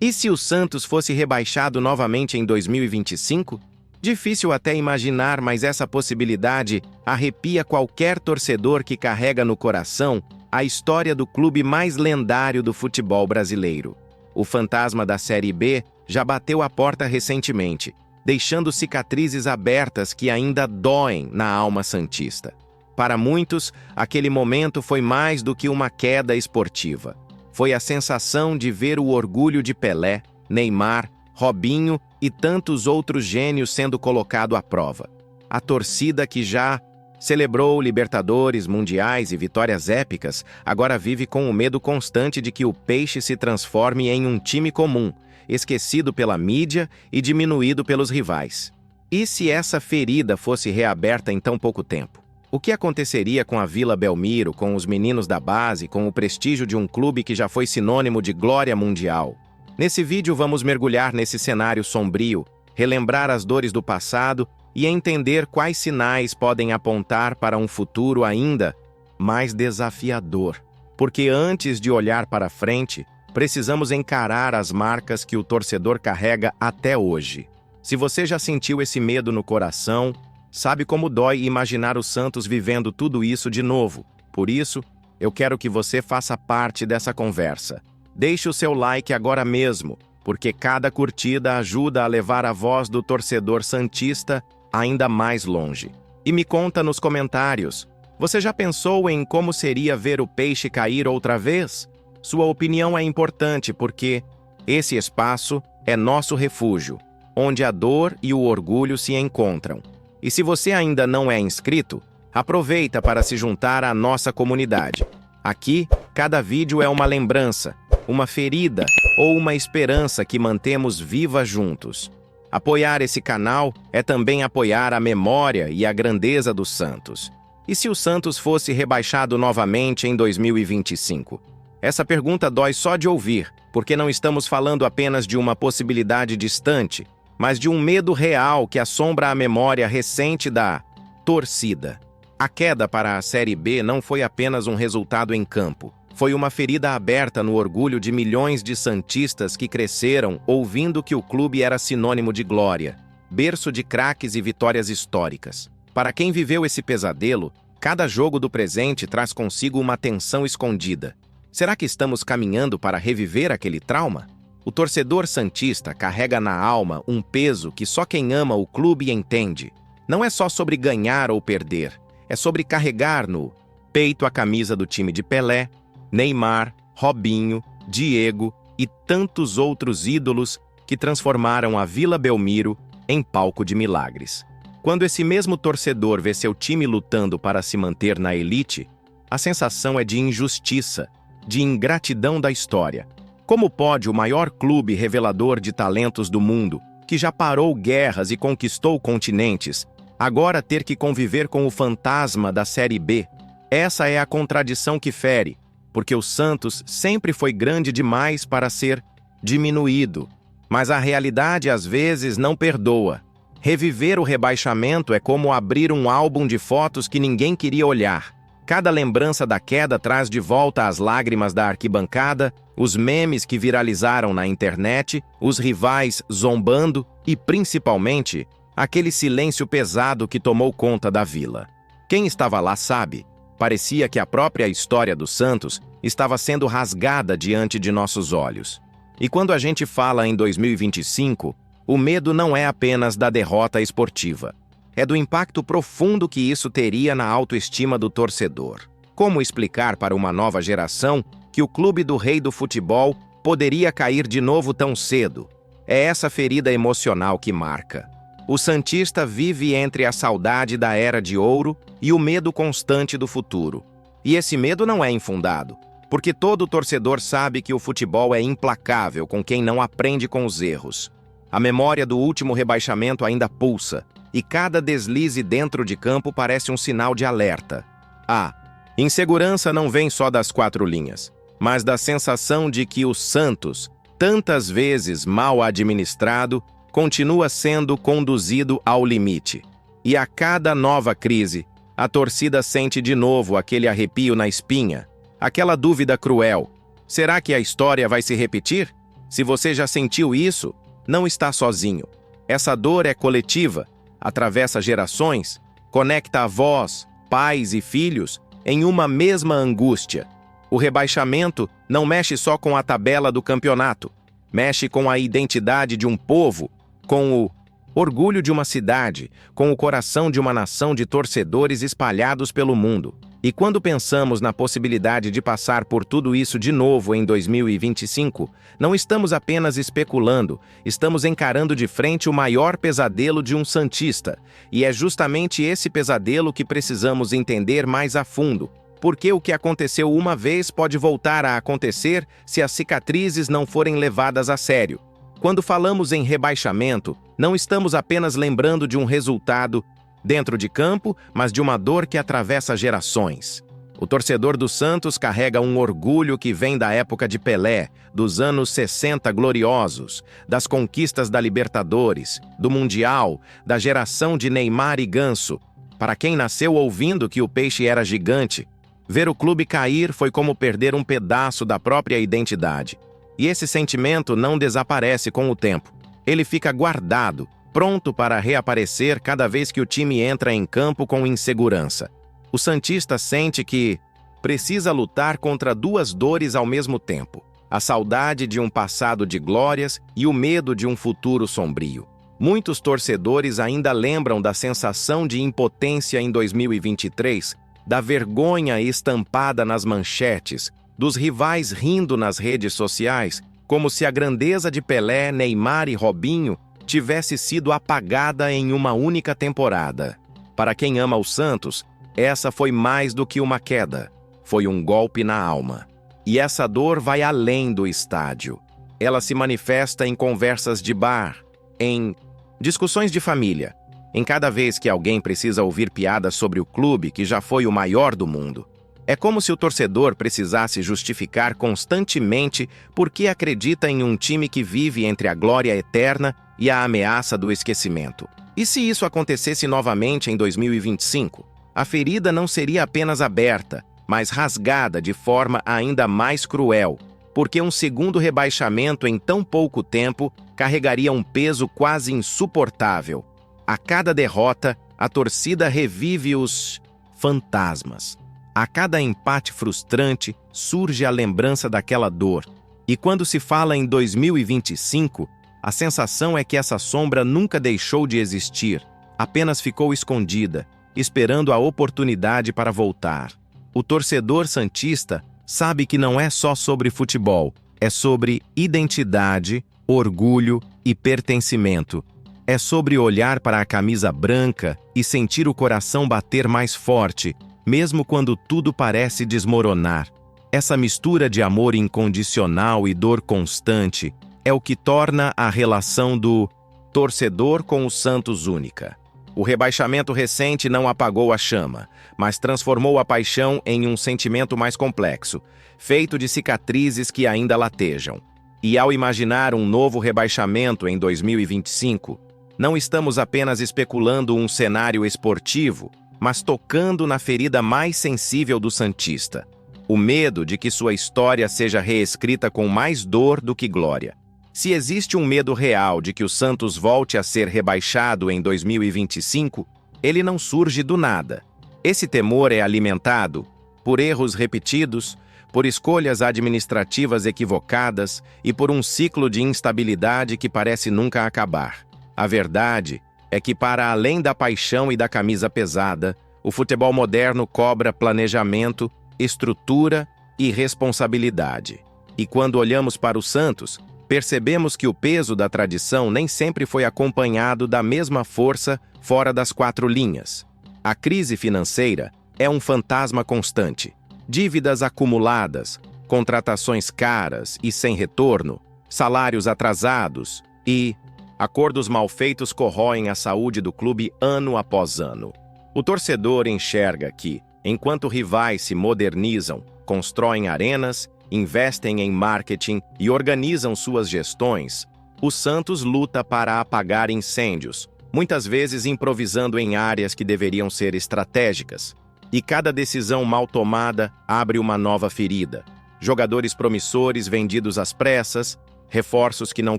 E se o Santos fosse rebaixado novamente em 2025? Difícil até imaginar, mas essa possibilidade arrepia qualquer torcedor que carrega no coração a história do clube mais lendário do futebol brasileiro. O fantasma da Série B já bateu a porta recentemente, deixando cicatrizes abertas que ainda doem na alma santista. Para muitos, aquele momento foi mais do que uma queda esportiva. Foi a sensação de ver o orgulho de Pelé, Neymar, Robinho e tantos outros gênios sendo colocado à prova. A torcida que já celebrou Libertadores, Mundiais e vitórias épicas, agora vive com o medo constante de que o Peixe se transforme em um time comum, esquecido pela mídia e diminuído pelos rivais. E se essa ferida fosse reaberta em tão pouco tempo? O que aconteceria com a Vila Belmiro, com os meninos da base, com o prestígio de um clube que já foi sinônimo de glória mundial? Nesse vídeo vamos mergulhar nesse cenário sombrio, relembrar as dores do passado e entender quais sinais podem apontar para um futuro ainda mais desafiador. Porque antes de olhar para frente, precisamos encarar as marcas que o torcedor carrega até hoje. Se você já sentiu esse medo no coração, sabe como dói imaginar o Santos vivendo tudo isso de novo. Por isso, eu quero que você faça parte dessa conversa. Deixe o seu like agora mesmo, porque cada curtida ajuda a levar a voz do torcedor santista ainda mais longe. E me conta nos comentários, você já pensou em como seria ver o Peixe cair outra vez? Sua opinião é importante porque esse espaço é nosso refúgio, onde a dor e o orgulho se encontram. E se você ainda não é inscrito, aproveita para se juntar à nossa comunidade. Aqui, cada vídeo é uma lembrança, uma ferida ou uma esperança que mantemos viva juntos. Apoiar esse canal é também apoiar a memória e a grandeza do Santos. E se o Santos fosse rebaixado novamente em 2025? Essa pergunta dói só de ouvir, porque não estamos falando apenas de uma possibilidade distante, mas de um medo real que assombra a memória recente da torcida. A queda para a Série B não foi apenas um resultado em campo. Foi uma ferida aberta no orgulho de milhões de santistas que cresceram ouvindo que o clube era sinônimo de glória, berço de craques e vitórias históricas. Para quem viveu esse pesadelo, cada jogo do presente traz consigo uma tensão escondida. Será que estamos caminhando para reviver aquele trauma? O torcedor santista carrega na alma um peso que só quem ama o clube entende. Não é só sobre ganhar ou perder, é sobre carregar no peito a camisa do time de Pelé, Neymar, Robinho, Diego e tantos outros ídolos que transformaram a Vila Belmiro em palco de milagres. Quando esse mesmo torcedor vê seu time lutando para se manter na elite, a sensação é de injustiça, de ingratidão da história. Como pode o maior clube revelador de talentos do mundo, que já parou guerras e conquistou continentes, agora ter que conviver com o fantasma da Série B? Essa é a contradição que fere, porque o Santos sempre foi grande demais para ser diminuído. Mas a realidade às vezes não perdoa. Reviver o rebaixamento é como abrir um álbum de fotos que ninguém queria olhar. Cada lembrança da queda traz de volta as lágrimas da arquibancada, os memes que viralizaram na internet, os rivais zombando e, principalmente, aquele silêncio pesado que tomou conta da vila. Quem estava lá sabe. Parecia que a própria história do Santos estava sendo rasgada diante de nossos olhos. E quando a gente fala em 2025, o medo não é apenas da derrota esportiva. É do impacto profundo que isso teria na autoestima do torcedor. Como explicar para uma nova geração que o clube do rei do futebol poderia cair de novo tão cedo? É essa ferida emocional que marca. O santista vive entre a saudade da era de ouro e o medo constante do futuro. E esse medo não é infundado, porque todo torcedor sabe que o futebol é implacável com quem não aprende com os erros. A memória do último rebaixamento ainda pulsa, e cada deslize dentro de campo parece um sinal de alerta. A insegurança não vem só das quatro linhas, mas da sensação de que o Santos, tantas vezes mal administrado, continua sendo conduzido ao limite. E a cada nova crise, a torcida sente de novo aquele arrepio na espinha, aquela dúvida cruel. Será que a história vai se repetir? Se você já sentiu isso, não está sozinho. Essa dor é coletiva, atravessa gerações, conecta avós, pais e filhos em uma mesma angústia. O rebaixamento não mexe só com a tabela do campeonato, mexe com a identidade de um povo, com o orgulho de uma cidade, com o coração de uma nação de torcedores espalhados pelo mundo. E quando pensamos na possibilidade de passar por tudo isso de novo em 2025, não estamos apenas especulando, estamos encarando de frente o maior pesadelo de um santista. E é justamente esse pesadelo que precisamos entender mais a fundo, porque o que aconteceu uma vez pode voltar a acontecer se as cicatrizes não forem levadas a sério. Quando falamos em rebaixamento, não estamos apenas lembrando de um resultado dentro de campo, mas de uma dor que atravessa gerações. O torcedor do Santos carrega um orgulho que vem da época de Pelé, dos anos 60 gloriosos, das conquistas da Libertadores, do Mundial, da geração de Neymar e Ganso. Para quem nasceu ouvindo que o peixe era gigante, ver o clube cair foi como perder um pedaço da própria identidade. E esse sentimento não desaparece com o tempo. Ele fica guardado, pronto para reaparecer cada vez que o time entra em campo com insegurança. O santista sente que precisa lutar contra duas dores ao mesmo tempo: a saudade de um passado de glórias e o medo de um futuro sombrio. Muitos torcedores ainda lembram da sensação de impotência em 2023, da vergonha estampada nas manchetes, dos rivais rindo nas redes sociais, como se a grandeza de Pelé, Neymar e Robinho tivesse sido apagada em uma única temporada. Para quem ama o Santos, essa foi mais do que uma queda, foi um golpe na alma. E essa dor vai além do estádio. Ela se manifesta em conversas de bar, em discussões de família, em cada vez que alguém precisa ouvir piadas sobre o clube que já foi o maior do mundo. É como se o torcedor precisasse justificar constantemente por que acredita em um time que vive entre a glória eterna e a ameaça do esquecimento. E se isso acontecesse novamente em 2025? A ferida não seria apenas aberta, mas rasgada de forma ainda mais cruel, porque um segundo rebaixamento em tão pouco tempo carregaria um peso quase insuportável. A cada derrota, a torcida revive os fantasmas. A cada empate frustrante, surge a lembrança daquela dor. E quando se fala em 2025, a sensação é que essa sombra nunca deixou de existir, apenas ficou escondida, esperando a oportunidade para voltar. O torcedor santista sabe que não é só sobre futebol, é sobre identidade, orgulho e pertencimento. É sobre olhar para a camisa branca e sentir o coração bater mais forte, mesmo quando tudo parece desmoronar. Essa mistura de amor incondicional e dor constante é o que torna a relação do torcedor com o Santos única. O rebaixamento recente não apagou a chama, mas transformou a paixão em um sentimento mais complexo, feito de cicatrizes que ainda latejam. E ao imaginar um novo rebaixamento em 2025, não estamos apenas especulando um cenário esportivo, mas tocando na ferida mais sensível do santista: o medo de que sua história seja reescrita com mais dor do que glória. Se existe um medo real de que o Santos volte a ser rebaixado em 2025, ele não surge do nada. Esse temor é alimentado por erros repetidos, por escolhas administrativas equivocadas e por um ciclo de instabilidade que parece nunca acabar. A verdade é que, para além da paixão e da camisa pesada, o futebol moderno cobra planejamento, estrutura e responsabilidade. E quando olhamos para o Santos, percebemos que o peso da tradição nem sempre foi acompanhado da mesma força fora das quatro linhas. A crise financeira é um fantasma constante. Dívidas acumuladas, contratações caras e sem retorno, salários atrasados e acordos mal feitos corroem a saúde do clube ano após ano. O torcedor enxerga que, enquanto rivais se modernizam, constroem arenas, investem em marketing e organizam suas gestões, o Santos luta para apagar incêndios, muitas vezes improvisando em áreas que deveriam ser estratégicas. E cada decisão mal tomada abre uma nova ferida. Jogadores promissores vendidos às pressas, reforços que não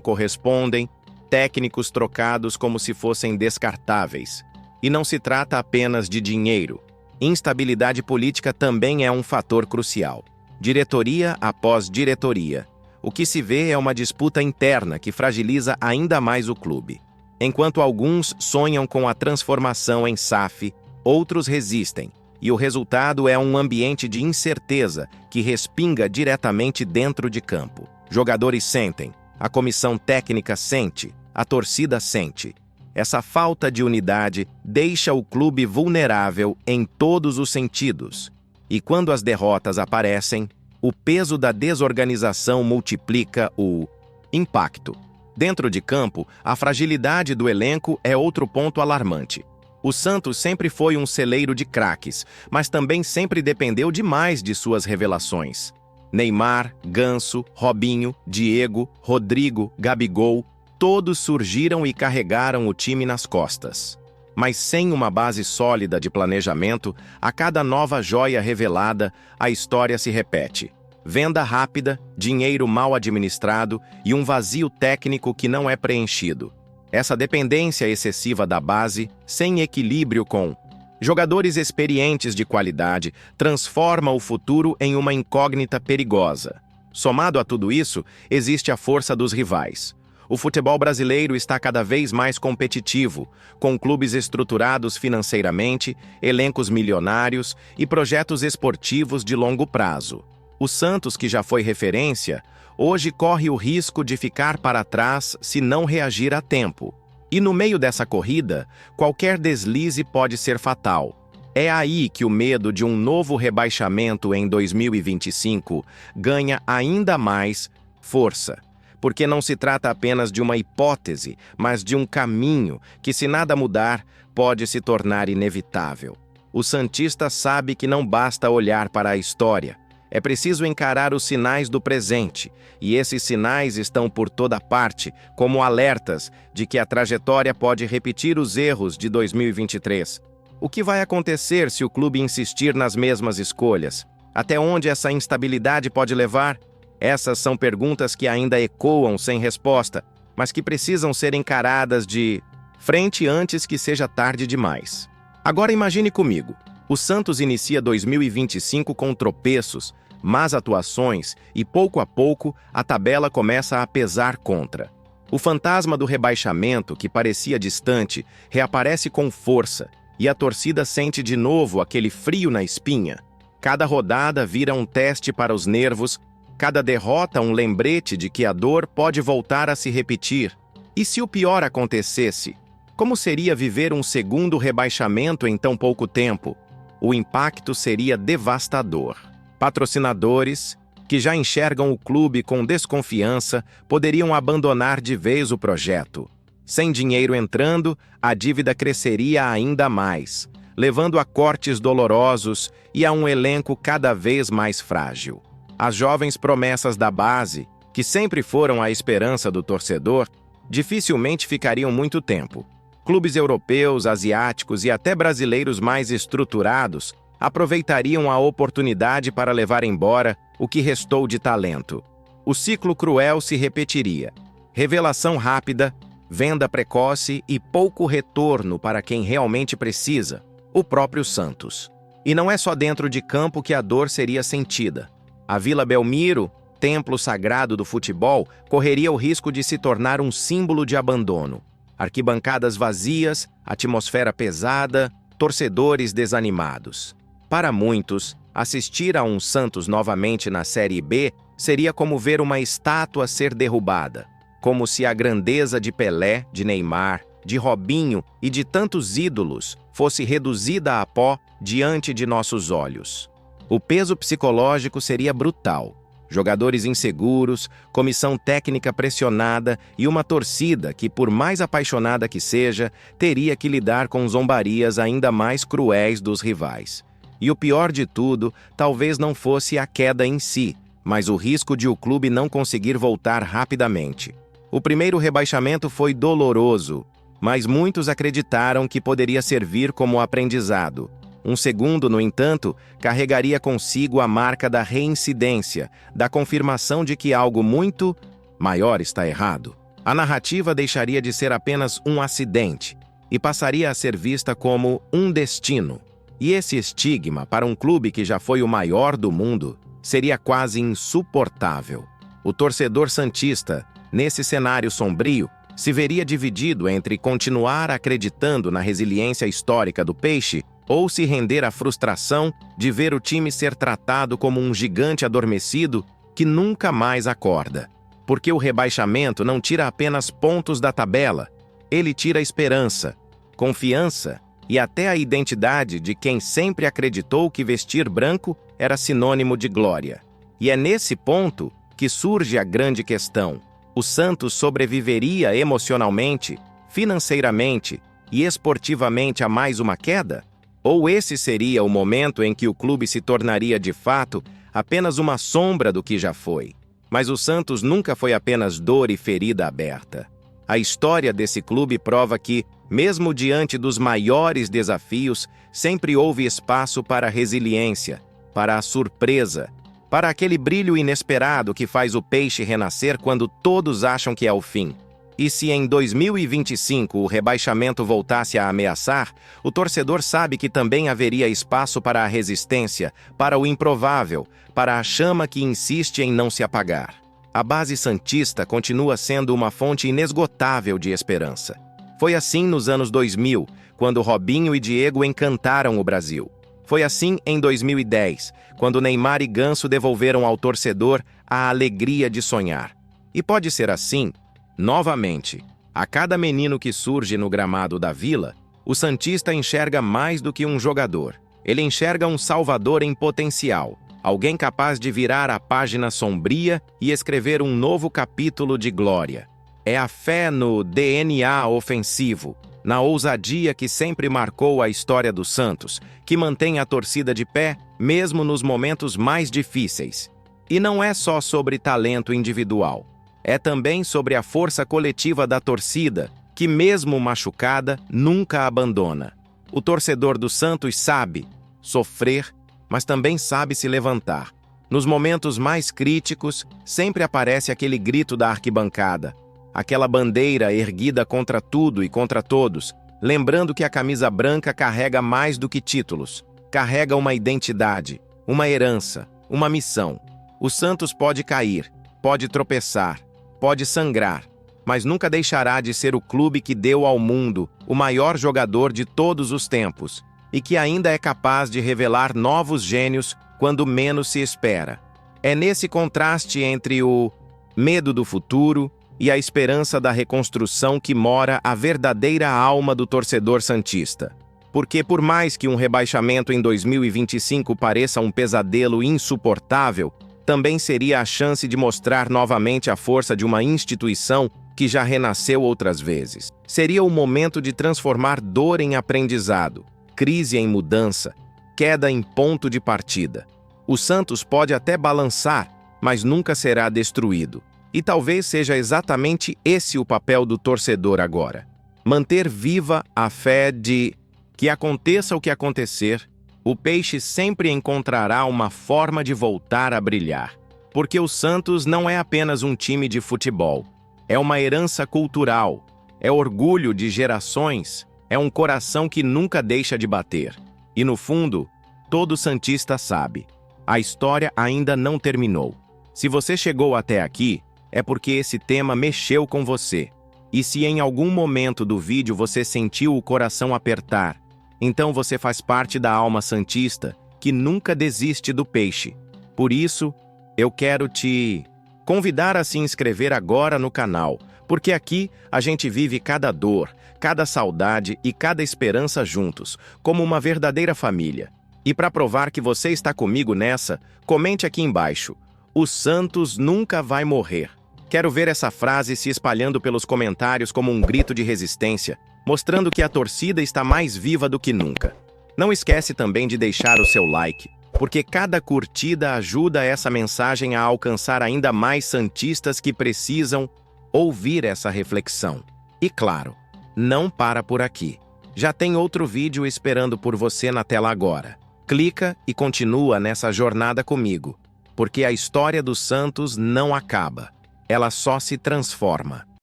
correspondem, técnicos trocados como se fossem descartáveis. E não se trata apenas de dinheiro. Instabilidade política também é um fator crucial. Diretoria após diretoria. O que se vê é uma disputa interna que fragiliza ainda mais o clube. Enquanto alguns sonham com a transformação em SAF, outros resistem, e o resultado é um ambiente de incerteza que respinga diretamente dentro de campo. Jogadores sentem, a comissão técnica sente, a torcida sente. Essa falta de unidade deixa o clube vulnerável em todos os sentidos. E quando as derrotas aparecem, o peso da desorganização multiplica o impacto. Dentro de campo, a fragilidade do elenco é outro ponto alarmante. O Santos sempre foi um celeiro de craques, mas também sempre dependeu demais de suas revelações. Neymar, Ganso, Robinho, Diego, Rodrigo, Gabigol, todos surgiram e carregaram o time nas costas. Mas sem uma base sólida de planejamento, a cada nova joia revelada, a história se repete. Venda rápida, dinheiro mal administrado e um vazio técnico que não é preenchido. Essa dependência excessiva da base, sem equilíbrio com jogadores experientes de qualidade, transforma o futuro em uma incógnita perigosa. Somado a tudo isso, existe a força dos rivais. O futebol brasileiro está cada vez mais competitivo, com clubes estruturados financeiramente, elencos milionários e projetos esportivos de longo prazo. O Santos, que já foi referência, hoje corre o risco de ficar para trás se não reagir a tempo. E no meio dessa corrida, qualquer deslize pode ser fatal. É aí que o medo de um novo rebaixamento em 2025 ganha ainda mais força. Porque não se trata apenas de uma hipótese, mas de um caminho que, se nada mudar, pode se tornar inevitável. O santista sabe que não basta olhar para a história. É preciso encarar os sinais do presente, e esses sinais estão por toda parte, como alertas de que a trajetória pode repetir os erros de 2023. O que vai acontecer se o clube insistir nas mesmas escolhas? Até onde essa instabilidade pode levar? Essas são perguntas que ainda ecoam sem resposta, mas que precisam ser encaradas de frente antes que seja tarde demais. Agora imagine comigo. O Santos inicia 2025 com tropeços, más atuações e, pouco a pouco, a tabela começa a pesar contra. O fantasma do rebaixamento, que parecia distante, reaparece com força, e a torcida sente de novo aquele frio na espinha. Cada rodada vira um teste para os nervos, cada derrota um lembrete de que a dor pode voltar a se repetir. E se o pior acontecesse? Como seria viver um segundo rebaixamento em tão pouco tempo? O impacto seria devastador. Patrocinadores, que já enxergam o clube com desconfiança, poderiam abandonar de vez o projeto. Sem dinheiro entrando, a dívida cresceria ainda mais, levando a cortes dolorosos e a um elenco cada vez mais frágil. As jovens promessas da base, que sempre foram a esperança do torcedor, dificilmente ficariam muito tempo. Clubes europeus, asiáticos e até brasileiros mais estruturados aproveitariam a oportunidade para levar embora o que restou de talento. O ciclo cruel se repetiria. Revelação rápida, venda precoce e pouco retorno para quem realmente precisa, o próprio Santos. E não é só dentro de campo que a dor seria sentida. A Vila Belmiro, templo sagrado do futebol, correria o risco de se tornar um símbolo de abandono. Arquibancadas vazias, atmosfera pesada, torcedores desanimados. Para muitos, assistir a um Santos novamente na Série B seria como ver uma estátua ser derrubada, como se a grandeza de Pelé, de Neymar, de Robinho e de tantos ídolos fosse reduzida a pó diante de nossos olhos. O peso psicológico seria brutal. Jogadores inseguros, comissão técnica pressionada e uma torcida que, por mais apaixonada que seja, teria que lidar com zombarias ainda mais cruéis dos rivais. E o pior de tudo, talvez não fosse a queda em si, mas o risco de o clube não conseguir voltar rapidamente. O primeiro rebaixamento foi doloroso, mas muitos acreditaram que poderia servir como aprendizado. Um segundo, no entanto, carregaria consigo a marca da reincidência, da confirmação de que algo muito Maior está errado. A narrativa deixaria de ser apenas um acidente e passaria a ser vista como um destino. E esse estigma, para um clube que já foi o maior do mundo, seria quase insuportável. O torcedor santista, nesse cenário sombrio, se veria dividido entre continuar acreditando na resiliência histórica do Peixe ou se render à frustração de ver o time ser tratado como um gigante adormecido que nunca mais acorda. Porque o rebaixamento não tira apenas pontos da tabela, ele tira esperança, confiança e até a identidade de quem sempre acreditou que vestir branco era sinônimo de glória. E é nesse ponto que surge a grande questão: o Santos sobreviveria emocionalmente, financeiramente e esportivamente a mais uma queda? Ou esse seria o momento em que o clube se tornaria de fato apenas uma sombra do que já foi? Mas o Santos nunca foi apenas dor e ferida aberta. A história desse clube prova que, mesmo diante dos maiores desafios, sempre houve espaço para a resiliência, para a surpresa, para aquele brilho inesperado que faz o Peixe renascer quando todos acham que é o fim. E se em 2025 o rebaixamento voltasse a ameaçar, o torcedor sabe que também haveria espaço para a resistência, para o improvável, para a chama que insiste em não se apagar. A base santista continua sendo uma fonte inesgotável de esperança. Foi assim nos anos 2000, quando Robinho e Diego encantaram o Brasil. Foi assim em 2010, quando Neymar e Ganso devolveram ao torcedor a alegria de sonhar. E pode ser assim, novamente. A cada menino que surge no gramado da Vila, o santista enxerga mais do que um jogador. Ele enxerga um salvador em potencial, alguém capaz de virar a página sombria e escrever um novo capítulo de glória. É a fé no DNA ofensivo, na ousadia que sempre marcou a história do Santos, que mantém a torcida de pé, mesmo nos momentos mais difíceis. E não é só sobre talento individual. É também sobre a força coletiva da torcida, que mesmo machucada, nunca abandona. O torcedor do Santos sabe sofrer, mas também sabe se levantar. Nos momentos mais críticos, sempre aparece aquele grito da arquibancada, aquela bandeira erguida contra tudo e contra todos, lembrando que a camisa branca carrega mais do que títulos, carrega uma identidade, uma herança, uma missão. O Santos pode cair, pode tropeçar, pode sangrar, mas nunca deixará de ser o clube que deu ao mundo o maior jogador de todos os tempos e que ainda é capaz de revelar novos gênios quando menos se espera. É nesse contraste entre o medo do futuro e a esperança da reconstrução que mora a verdadeira alma do torcedor santista. Porque por mais que um rebaixamento em 2025 pareça um pesadelo insuportável, também seria a chance de mostrar novamente a força de uma instituição que já renasceu outras vezes. Seria o momento de transformar dor em aprendizado, crise em mudança, queda em ponto de partida. O Santos pode até balançar, mas nunca será destruído. E talvez seja exatamente esse o papel do torcedor agora. Manter viva a fé de que aconteça o que acontecer, o Peixe sempre encontrará uma forma de voltar a brilhar. Porque o Santos não é apenas um time de futebol. É uma herança cultural, é orgulho de gerações, é um coração que nunca deixa de bater. E no fundo, todo santista sabe, a história ainda não terminou. Se você chegou até aqui, é porque esse tema mexeu com você. E se em algum momento do vídeo você sentiu o coração apertar, então você faz parte da alma santista que nunca desiste do Peixe. Por isso, eu quero te convidar a se inscrever agora no canal, porque aqui a gente vive cada dor, cada saudade e cada esperança juntos, como uma verdadeira família. E para provar que você está comigo nessa, comente aqui embaixo: o Santos nunca vai morrer. Quero ver essa frase se espalhando pelos comentários como um grito de resistência, mostrando que a torcida está mais viva do que nunca. Não esquece também de deixar o seu like, porque cada curtida ajuda essa mensagem a alcançar ainda mais santistas que precisam ouvir essa reflexão. E claro, não para por aqui. Já tem outro vídeo esperando por você na tela agora. Clica e continua nessa jornada comigo, porque a história do Santos não acaba. ela só se transforma.